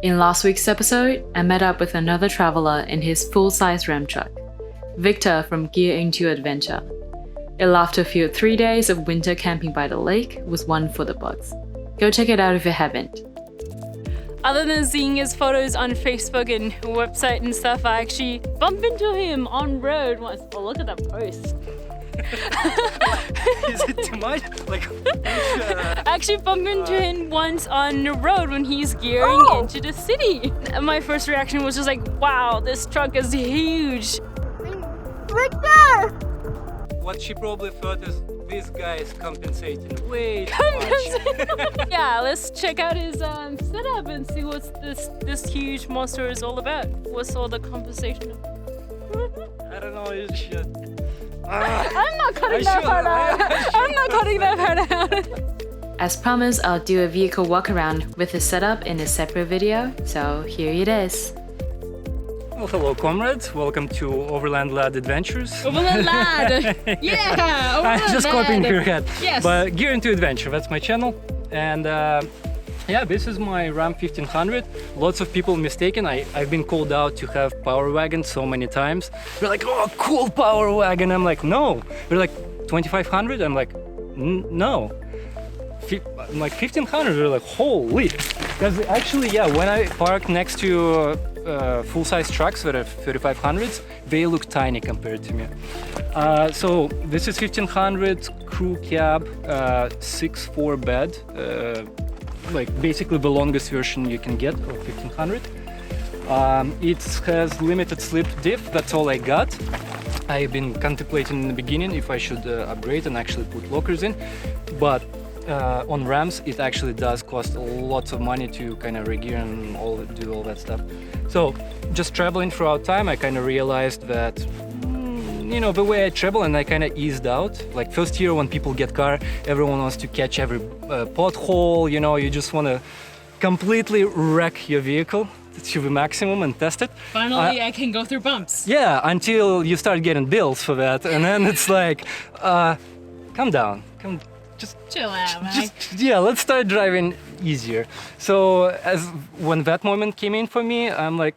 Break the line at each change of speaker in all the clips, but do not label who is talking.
In last week's episode, I met up with another traveler in his full-size Ram truck, Victor from Gear Into Adventure. A laughter-filled 3 days of winter camping by the lake was one for the books. Go check it out if you haven't.
Other than seeing his photos on Facebook and website and stuff, I actually bumped into him on road once. Oh, look at that post.
Is it too much? Like,
I actually bumped into him once on the road when he's gearing into the city. And my first reaction was just like, wow, this truck is huge.
Victor!
what she probably thought is this guy is compensating way too much.
Yeah, let's check out his setup and see what this huge monster is all about. What's all the compensation?
I don't know, it's shit.
I'm not cutting that part out. I'm not cutting that part out.
As promised, I'll do a vehicle walkaround with the setup in a separate video, so here it is.
Well, hello comrades, welcome to Overland Lad Adventures.
Overland Lad! Yeah! Overland
I'm just
Lad.
copying your head.
Yes.
But Gear Into Adventure, that's my channel. And yeah, this is my Ram 1500. Lots of people mistaken. I've been called out to have power wagon so many times. They're like, oh, cool power wagon. I'm like, no. They're like, 2500? I'm like, no. I'm like 1500. They're like, holy. Because actually, yeah, when I park next to full-size trucks that are 3500s, they look tiny compared to me. So this is 1500 crew cab, 6'4" bed. Like basically the longest version you can get of 1500. It has limited slip diff, that's all I got. I've been contemplating in the beginning if I should upgrade and actually put lockers in, but on Rams it actually does cost lots of money to kind of regear and do all that stuff. So just traveling throughout time, I kind of realized that you know, the way I travel, and I kind of eased out. Like first year when people get car, everyone wants to catch every pothole, you know, you just want to completely wreck your vehicle to the maximum and test it.
Finally, I can go through bumps.
Yeah, until you start getting bills for that, and then it's like, calm down, just
chill out, man.
yeah, let's start driving easier. So when that moment came in for me, I'm like,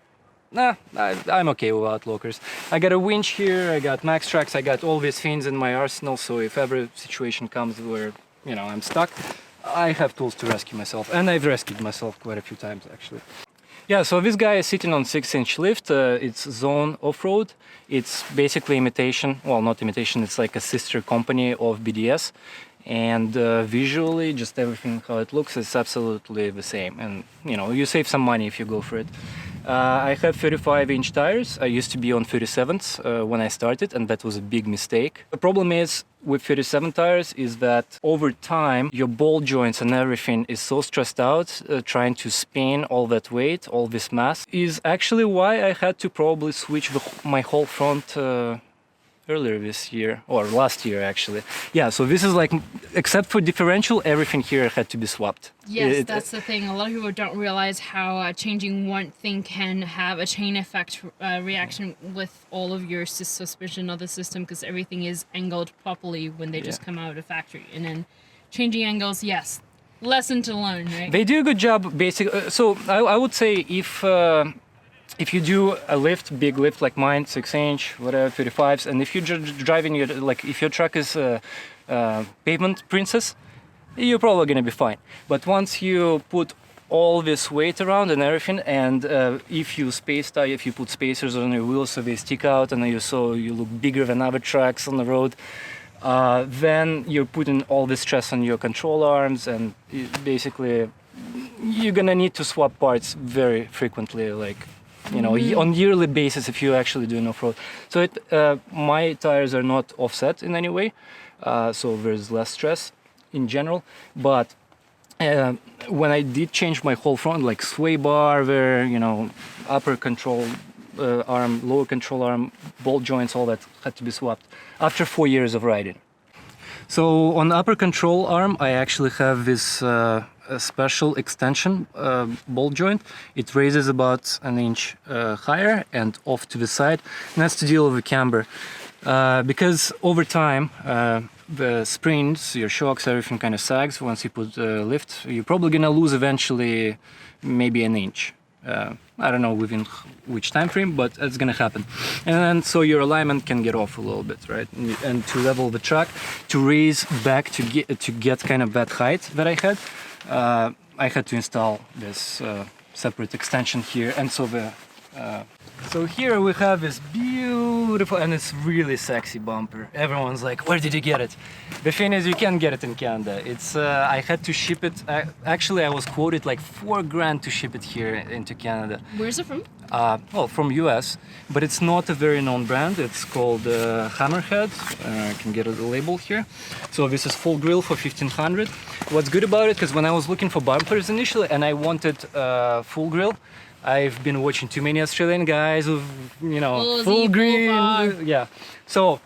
nah, I'm okay without lockers. I got a winch here, I got max tracks, I got all these things in my arsenal, so if ever situation comes where, you know, I'm stuck, I have tools to rescue myself, and I've rescued myself quite a few times actually. Yeah, so this guy is sitting on 6-inch lift, it's Zone Off-Road. It's basically imitation, well, not imitation, it's like a sister company of BDS. And visually, just everything how it looks is absolutely the same, and you know, you save some money if you go for it. I have 35-inch tires. I used to be on 37s when I started, and that was a big mistake. The problem is with 37 tires is that over time your ball joints and everything is so stressed out, trying to spin all that weight, all this mass, is actually why I had to probably switch my whole front earlier this year, or last year actually. Yeah, so this is like, except for differential, everything here had to be swapped.
Yes, that's the thing. A lot of people don't realize how changing one thing can have a chain effect reaction with all of your suspension of the system, because everything is angled properly when they just come out of the factory. And then changing angles, yes, lesson to learn, right?
They do a good job, basically. So I would say if you do a lift, big lift like mine, 6-inch, whatever, 35s, and if you're driving your, like if your truck is pavement princess, you're probably gonna be fine. But once you put all this weight around and everything, and if you put spacers on your wheels so they stick out and you look bigger than other trucks on the road, then you're putting all this stress on your control arms, and basically you're gonna need to swap parts very frequently, like, you know, on yearly basis if you're actually doing off-road. So my tires are not offset in any way, so there's less stress in general. But when I did change my whole front, like sway bar, where, you know, upper control arm, lower control arm, bolt joints, all that had to be swapped after 4 years of riding. So on upper control arm, I actually have this a special extension bolt joint. It raises about an inch higher and off to the side, and that's to deal with the camber. Because over time, the springs, your shocks, everything kind of sags once you put lift. You're probably gonna lose eventually maybe an inch. I don't know within which time frame, but it's gonna happen. And then so your alignment can get off a little bit, right? And to level the truck, to raise back to get kind of that height that I had to install this separate extension here, and so here we have this beautiful, and it's really sexy bumper. Everyone's like, where did you get it? The thing is, you can't get it in Canada. It's I had to ship it. Actually, I was quoted like $4,000 to ship it here into Canada.
Where's it from?
Well, from US, but it's not a very known brand. It's called Hammerhead. I can get the label here. So this is full grill for $1,500. What's good about it, because when I was looking for bumpers initially and I wanted full grill, I've been watching too many Australian guys with, you know, full green. Yeah. So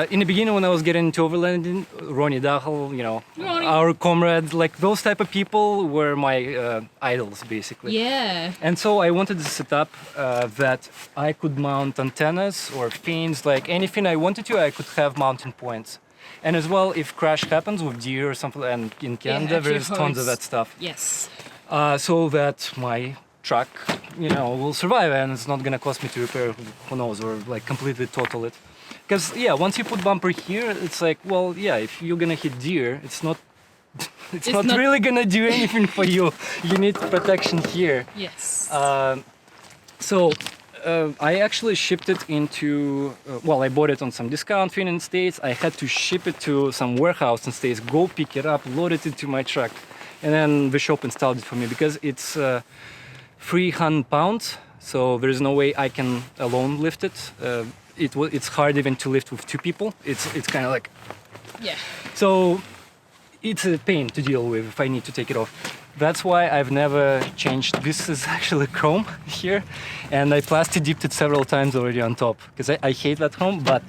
in the beginning, when I was getting into Overland, Ronnie Dachel, you know, our comrade, like those type of people were my idols, basically.
Yeah.
And so I wanted to set up that I could mount antennas or fins, like anything I wanted to, I could have mounting points. And as well, if crash happens with deer or something, and in Canada, there's tons of that stuff.
Yes.
So that my truck, you know, will survive, and it's not gonna cost me to repair, who knows, or like completely total it. Because yeah, once you put bumper here, it's like, well, yeah, if you're gonna hit deer, it's not really gonna do anything for you. You need protection here.
Yes.
I actually shipped it into, well, I bought it on some discount thing in States. I had to ship it to some warehouse in States, go pick it up, load it into my truck, and then the shop installed it for me because it's 300 pounds, so there's no way I can alone lift it. It's hard even to lift with two people. It's kind of like,
yeah.
So it's a pain to deal with if I need to take it off. That's why I've never changed. This is actually chrome here, and I plastic dipped it several times already on top because I hate that chrome. But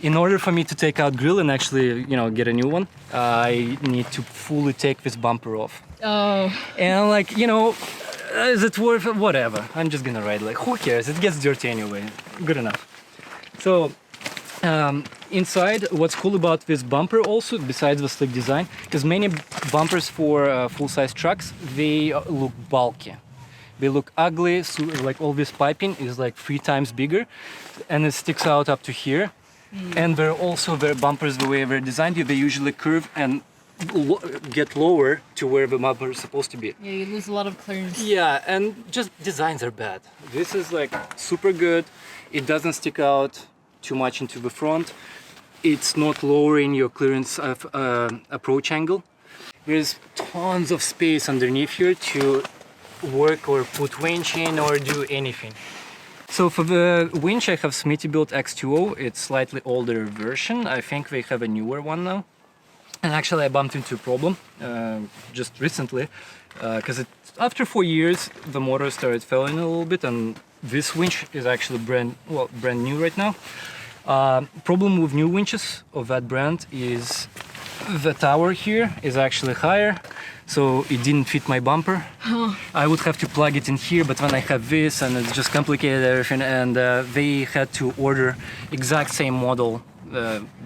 in order for me to take out grill and actually, you know, get a new one, I need to fully take this bumper off.
Oh.
And like, you know, is it worth it? Whatever. I'm just gonna ride. Like, who cares? It gets dirty anyway. Good enough. So inside, what's cool about this bumper also, besides the slick design, because many bumpers for full-size trucks, they look bulky. They look ugly. So like all this piping is like 3 times bigger, and it sticks out up to here. And they're also their bumpers, the way they're designed, they usually curve and get lower to where the bumper is supposed to be.
Yeah, you lose a lot of clearance.
Yeah, and just designs are bad. This is like super good. It doesn't stick out too much into the front. It's not lowering your clearance of approach angle. There's tons of space underneath here to work or put winch in or do anything. So for the winch, I have Smittybuilt X2O. It's slightly older version. I think they have a newer one now. And actually I bumped into a problem just recently because after 4 years the motor started failing a little bit, and this winch is actually brand new right now. Problem with new winches of that brand is the tower here is actually higher, so it didn't fit my bumper. I would have to plug it in here, but when I have this, and it's just complicated everything, and they had to order exact same model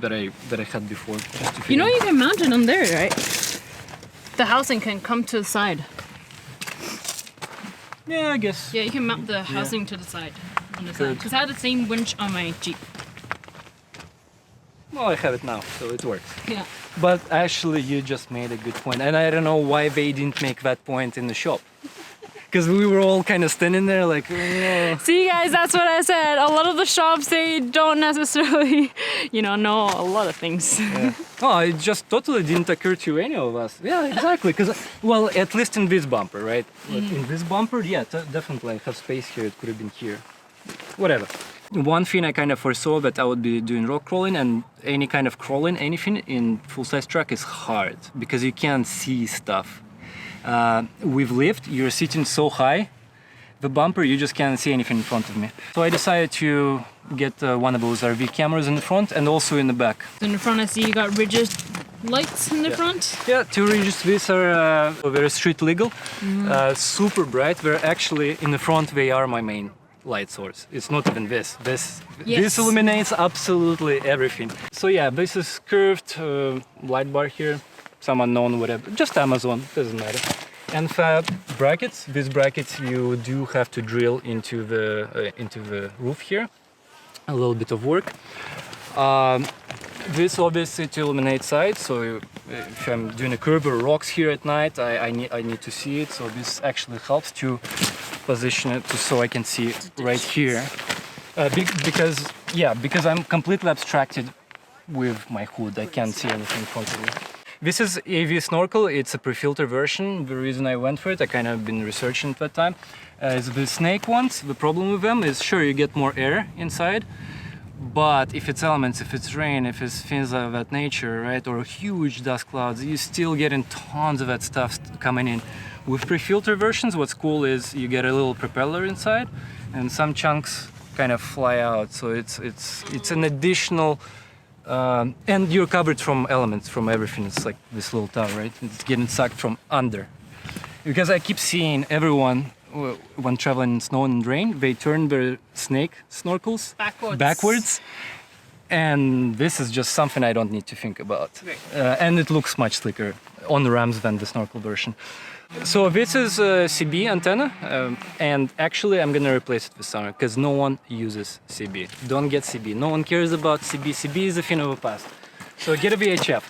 that I had before. Just to
You know you can mount it on there, right? The housing can come to the side.
Yeah, I guess.
Yeah, you can mount the housing to the side. On the side. Because I had the same winch on my Jeep.
Well, I have it now, so it works.
Yeah.
But actually, you just made a good point, and I don't know why they didn't make that point in the shop. Because we were all kind of standing there like, oh.
See guys, that's what I said. A lot of the shops, they don't necessarily, you know a lot of things.
Yeah. Oh, it just totally didn't occur to any of us. Yeah, exactly. Because, well, at least in this bumper, right? But in this bumper, yeah, definitely I have space here. It could have been here. Whatever. One thing I kind of foresaw that I would be doing rock crawling, and any kind of crawling, anything in full-size truck is hard because you can't see stuff. With lift, you're sitting so high, the bumper, you just can't see anything in front of me. So I decided to get one of those RV cameras in the front and also in the back.
In the front, I see you got rigid lights in the front.
Yeah, 2 Regis. These are very street legal, super bright. They're actually in the front. They are my main light source. It's not even this. This illuminates absolutely everything. So yeah, this is curved light bar here. Some unknown, whatever. Just Amazon, doesn't matter. And fab brackets. These brackets you do have to drill into the roof here. A little bit of work. This obviously to illuminate sides. So if I'm doing a curve or rocks here at night, I need to see it. So this actually helps to position it so I can see it right here. Because I'm completely abstracted with my hood. I can't see anything in front of me. This is AV Snorkel. It's a pre-filter version. The reason I went for it, I kind of been researching at that time, is the snake ones. The problem with them is, sure, you get more air inside, but if it's elements, if it's rain, if it's things of that nature, right, or huge dust clouds, you still getting tons of that stuff coming in. With pre-filter versions, what's cool is you get a little propeller inside, and some chunks kind of fly out. So it's an additional. And you're covered from elements, from everything. It's like this little tower, right? It's getting sucked from under. Because I keep seeing everyone, when traveling in snow and rain, they turn their snake snorkels backwards. And this is just something I don't need to think about. Right. And it looks much slicker on the rams than the snorkel version. So this is a CB antenna, and actually I'm gonna replace it with sonar because no one uses CB. Don't get CB. No one cares about CB. CB is a thing of the past. So get a VHF.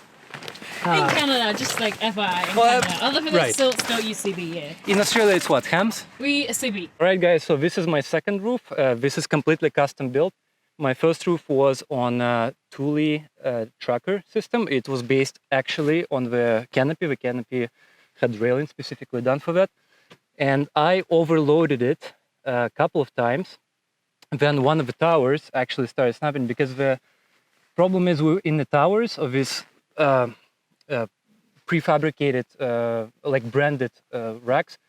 In Canada, just like FYI, in Canada. Other people still use CB, yeah.
In Australia, it's what, hams?
We CB.
All right, guys. So this is my second roof. This is completely custom built. My first roof was on a Thule tracker system. It was based actually on the canopy. The canopy had railing specifically done for that, and I overloaded it a couple of times. Then one of the towers actually started snapping because the problem is in the towers of this prefabricated, like branded racks,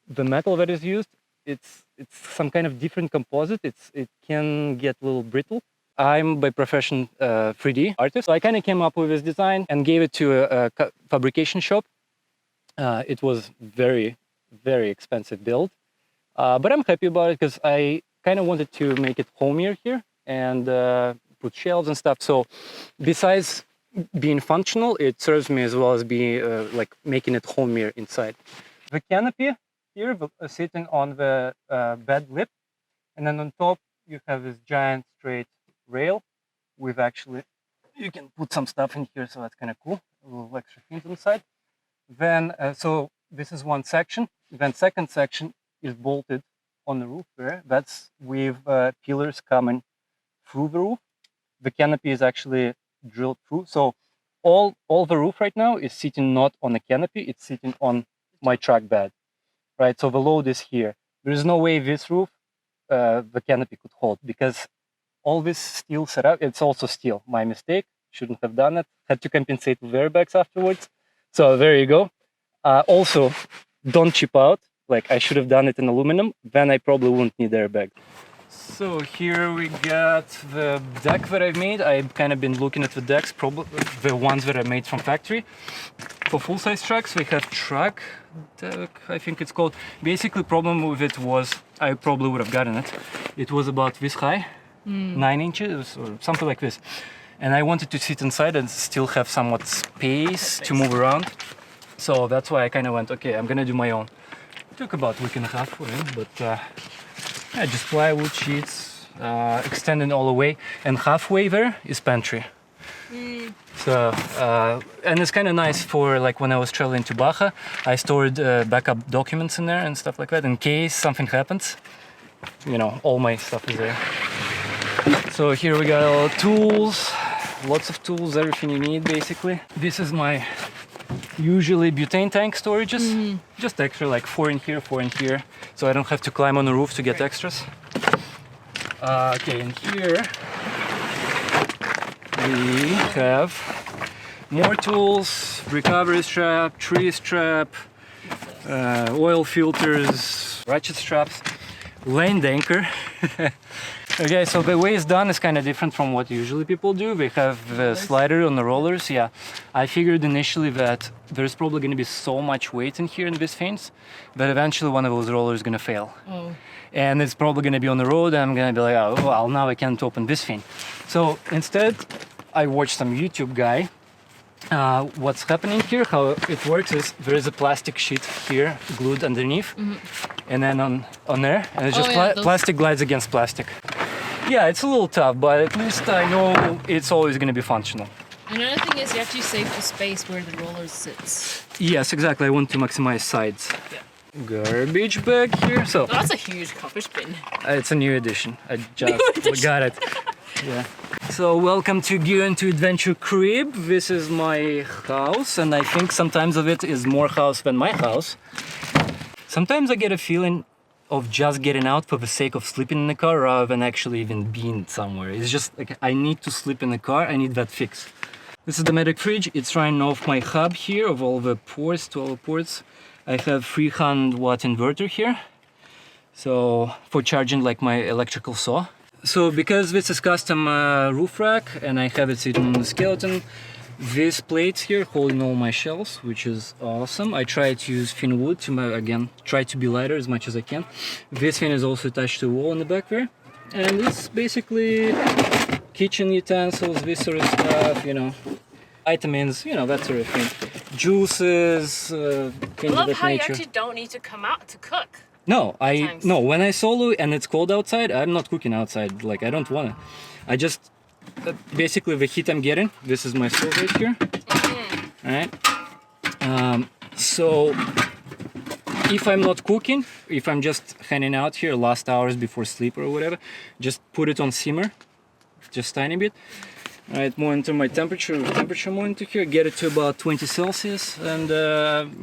the metal that is used, it's some kind of different composite. It can get a little brittle. I'm by profession 3D artist, so I kind of came up with this design and gave it to a fabrication shop. It was very, very expensive build, but I'm happy about it because I kind of wanted to make it homier here and put shelves and stuff. So besides being functional, it serves me as well as being like making it homier inside. The canopy here sitting on the bed lip, and then on top you have this giant straight rail with actually, you can put some stuff in here, so that's kind of cool, a little extra things inside. Then, so this is one section. Then second section is bolted on the roof there. That's with pillars coming through the roof. The canopy is actually drilled through. So all the roof right now is sitting not on a canopy, it's sitting on my truck bed, right? So the load is here. There is no way this roof, the canopy could hold because all this steel setup, it's also steel. My mistake, shouldn't have done it. Had to compensate with airbags afterwards. So there you go. Also, don't chip out. Like I should have done it in aluminum. Then I probably wouldn't need airbag. So here we got the deck that I've made. I've kind of been looking at the decks, probably the ones that I made from factory. For full-size trucks, we have truck deck, I think it's called. Basically, problem with it was I probably would have gotten it. It was about this high, 9 inches or something like this. And I wanted to sit inside and still have somewhat space to move around. So that's why I kind of went, okay, I'm gonna do my own. It took about a week and a half for it, but yeah, just plywood sheets, extending all the way. And halfway there is pantry. So, and it's kind of nice for like when I was traveling to Baja, I stored backup documents in there and stuff like that in case something happens. You know, all my stuff is there. So here we got all tools. Lots of tools, everything you need basically. This is my usually butane tank storages. Just extra, like 4 in here, 4 in here. So I don't have to climb on the roof to get extras. Okay, in here we have more tools, recovery strap, tree strap, oil filters, ratchet straps, land anchor. Okay, so the way it's done is kind of different from what usually people do. They have the slider on the rollers. Yeah, I figured initially that there's probably going to be so much weight in here in this fence that eventually one of those rollers is going to fail. And it's probably going to be on the road and I'm going to be like, oh, well, now I can't open this thing. So instead, I watched some YouTube guy What's happening here, how it works is there is a plastic sheet here glued underneath, and then on there, and it's just plastic glides against plastic. Yeah, it's a little tough, but at least I know it's always going to be functional.
Another thing is you actually save the space where the roller sits.
Yes, exactly. I want to maximize sides.
Yeah.
Garbage bag here. So
That's a huge garbage bin.
it's a new edition. I just got it. Yeah. So welcome to Gear into Adventure crib. This is my house, and I think sometimes of it is more house than my house. Sometimes I get a feeling of just getting out for the sake of sleeping in the car rather than actually even being somewhere. It's just like I need to sleep in the car. I need that fix. This is the Medic fridge. It's running off my hub here of all the ports, 12 ports. I have 300 watt inverter here, so for charging like my electrical saw. So because this is custom roof rack and I have it sitting on the skeleton, this plate here holding all my shelves, which is awesome. I try to use thin wood to again try to be lighter as much as I can. This thing is also attached to a wall in the back there, and it's basically kitchen utensils, this sort of stuff, you know, vitamins, you know, that sort of thing, juices, things
I love
of that
how
nature.
you actually don't need to come out to cook.
No,
Sometimes.
no. When I solo and it's cold outside, I'm not cooking outside. Like I don't wanna. I just basically the heat I'm getting. This is my stove right here. All right. So if I'm not cooking, if I'm just hanging out here last hours before sleep or whatever, just put it on simmer, just tiny bit. All right, monitor my temperature monitor here, get it to about 20 Celsius, and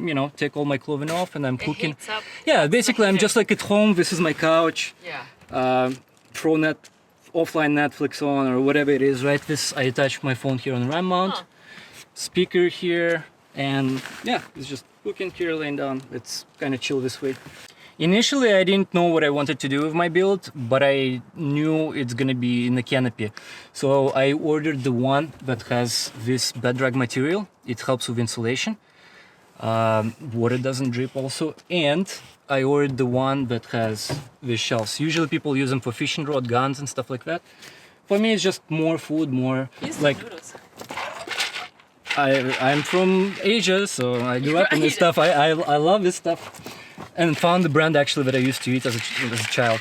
you know, take all my clothing off, and I'm cooking.
Heats up.
Yeah, basically I'm just like at home. This is my couch.
Yeah.
Throw offline Netflix on or whatever it is, right? This I attach my phone here on the RAM mount, speaker here, and yeah, it's just cooking here, laying down. It's kind of chill this way. Initially, I didn't know what I wanted to do with my build, but I knew it's gonna be in the canopy. So I ordered the one that has this bedrock material. It helps with insulation. Water doesn't drip also. And I ordered the one that has the shelves. Usually people use them for fishing rod, guns and stuff like that. For me, it's just more food, more like... I'm from Asia, so I grew up in this stuff. I love this stuff. And found the brand actually that I used to eat as a child.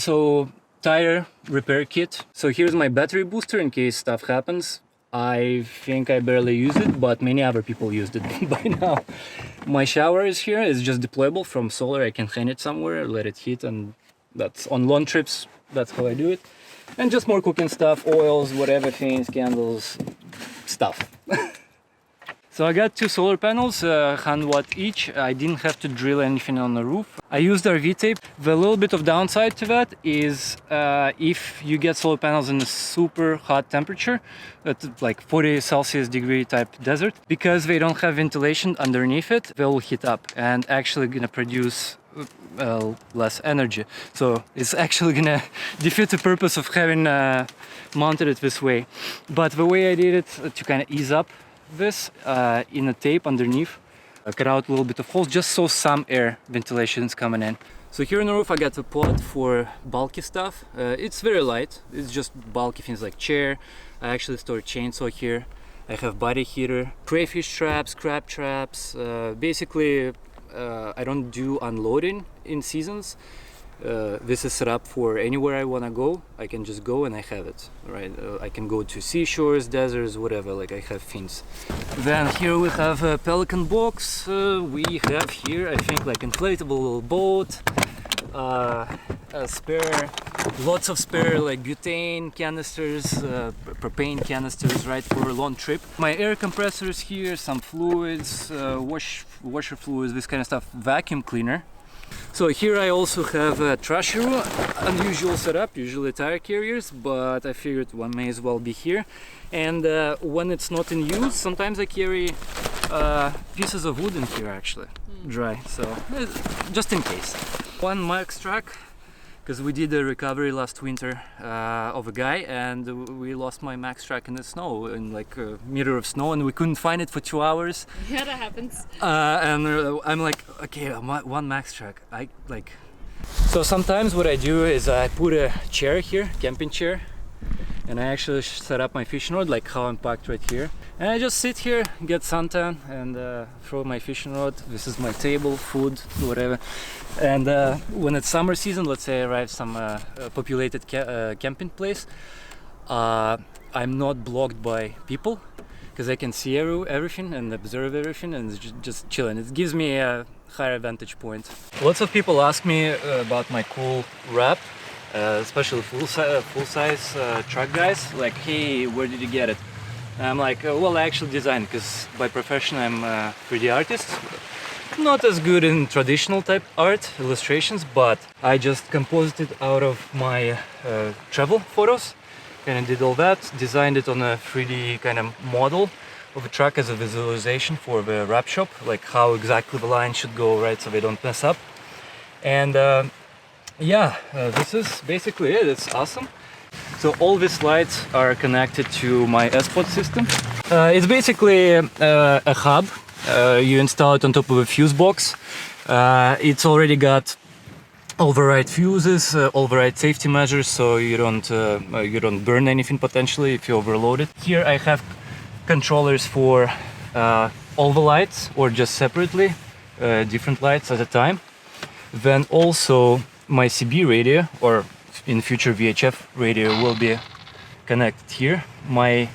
So tire repair kit. So here's my battery booster in case stuff happens. I think I barely use it, but many other people used it by now. My shower is here. It's just deployable from solar. I can hang it somewhere, let it heat, and that's on long trips. That's how I do it. And just more cooking stuff, oils, whatever things, candles, stuff. So I got two solar panels, 100 watt each. I didn't have to drill anything on the roof. I used RV tape. The little bit of downside to that is if you get solar panels in a super hot temperature, at like 40 Celsius degree type desert, because they don't have ventilation underneath it, they'll heat up and actually gonna produce less energy. So it's actually gonna defeat the purpose of having mounted it this way. But the way I did it to kind of ease up this in a tape underneath, I cut out a little bit of holes just so some air ventilation is coming in. So here on the roof I got a pod for bulky stuff. It's very light, it's just bulky things like chair. I actually store a chainsaw here. I have body heater, crayfish traps, crab traps. Basically I don't do unloading in seasons. This is set up for anywhere I want to go. I can just go and I have it, right? I can go to seashores, deserts, whatever, like I have things. Then here we have a Pelican box. We have here, I think, like inflatable boat, a spare, lots of spare like butane canisters, propane canisters, right, for a long trip. My air compressors here, some fluids, washer fluids, this kind of stuff, vacuum cleaner. So here I also have a trasher, unusual setup, usually tire carriers, but I figured one may as well be here. And when it's not in use, sometimes I carry pieces of wood in here actually, dry, so just in case. One max track, because we did a recovery last winter of a guy, and we lost my max track in the snow, in like a meter of snow, and we couldn't find it for 2 hours.
Yeah, that happens.
And I'm like, okay, one max track. So sometimes what I do is I put a chair here, camping chair, and I actually set up my fishing rod like how I'm packed right here. And I just sit here, get suntan, and throw my fishing rod. This is my table, food, whatever. And when it's summer season, let's say I arrive some populated camping place, I'm not blocked by people because I can see everything and observe everything, and it's just chilling. It gives me a higher vantage point. Lots of people ask me about my cool wrap, especially full-size truck guys. Like, hey, where did you get it? And I'm like, well, I actually designed, because by profession I'm a 3D artist. Not as good in traditional type art, illustrations, but I just composed it out of my travel photos. And I did all that, designed it on a 3D kind of model of a truck as a visualization for the wrap shop, like how exactly the line should go, right, so they don't mess up. And this is basically it. It's awesome. So all these lights are connected to my S-Pod system. It's basically a hub. You install it on top of a fuse box. It's already got override fuses, override safety measures, so you don't burn anything potentially if you overload it. Here I have controllers for all the lights, or just separately, different lights at a time. Then also my CB radio, or in future VHF radio, will be connected here. My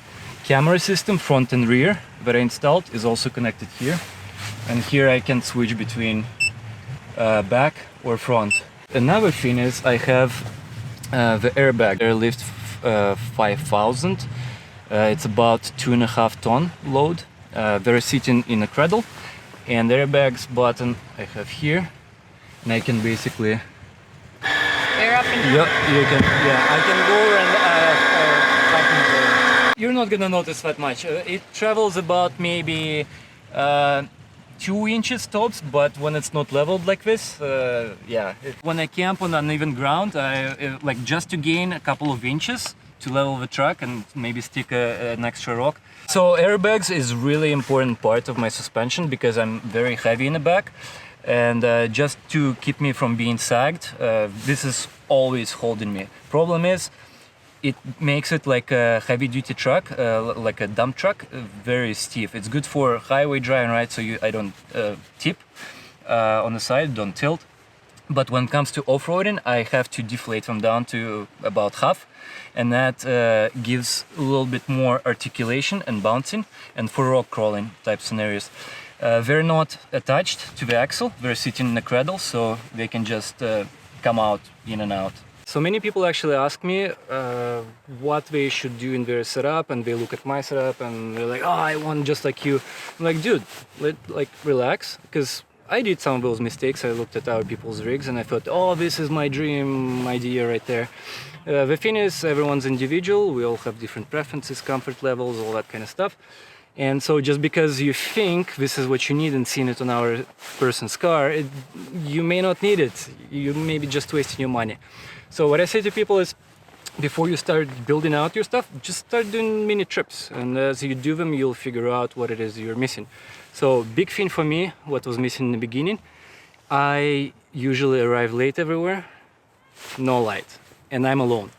camera system, front and rear, that I installed is also connected here. And here I can switch between back or front. Another thing is I have the airbag, Airlift 5000. It's about 2.5 ton load. They're sitting in a cradle, and the airbags button I have here, and I can basically
Air up and down.
I can go and you're not gonna notice that much. It travels about maybe 2 inches tops, but when it's not leveled like this, when I camp on uneven ground, I like just to gain a couple of inches to level the truck and maybe stick an extra rock. So airbags is really important part of my suspension because I'm very heavy in the back, and just to keep me from being sagged, this is always holding me. Problem is, it makes it like a heavy-duty truck, like a dump truck, very stiff. It's good for highway driving, right? So I don't tip on the side, don't tilt. But when it comes to off-roading, I have to deflate them down to about half, and that gives a little bit more articulation and bouncing, and for rock crawling type scenarios. They're not attached to the axle, they're sitting in a cradle, so they can just come out in and out. So many people actually ask me what they should do in their setup, and they look at my setup and they're like, oh, I want just like you. I'm like, dude, relax, because I did some of those mistakes. I looked at other people's rigs and I thought, oh, this is my dream idea right there. The thing is, everyone's individual, we all have different preferences, comfort levels, all that kind of stuff. And so just because you think this is what you need and seen it on our person's car, you may not need it. You may be just wasting your money. So what I say to people is, before you start building out your stuff, just start doing mini trips. And as you do them, you'll figure out what it is you're missing. So big thing for me, what was missing in the beginning, I usually arrive late everywhere, no light, and I'm alone.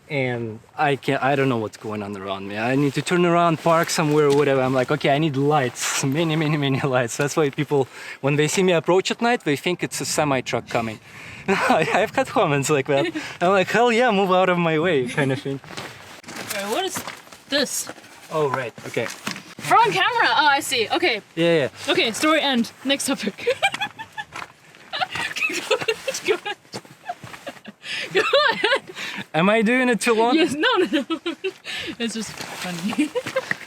And I don't know what's going on around me. I need to turn around, park somewhere or whatever. I'm like, okay, I need lights, many lights. That's why people, when they see me approach at night, they think it's a semi-truck coming. I've had comments like that. I'm like, hell yeah, move out of my way, kind of thing.
Alright, what is this?
Oh, right, okay.
Front camera! Oh, I see. Okay.
Yeah.
Okay, story end. Next topic. Go ahead. Go ahead.
Am I doing it too long?
Yes, no. It's just funny.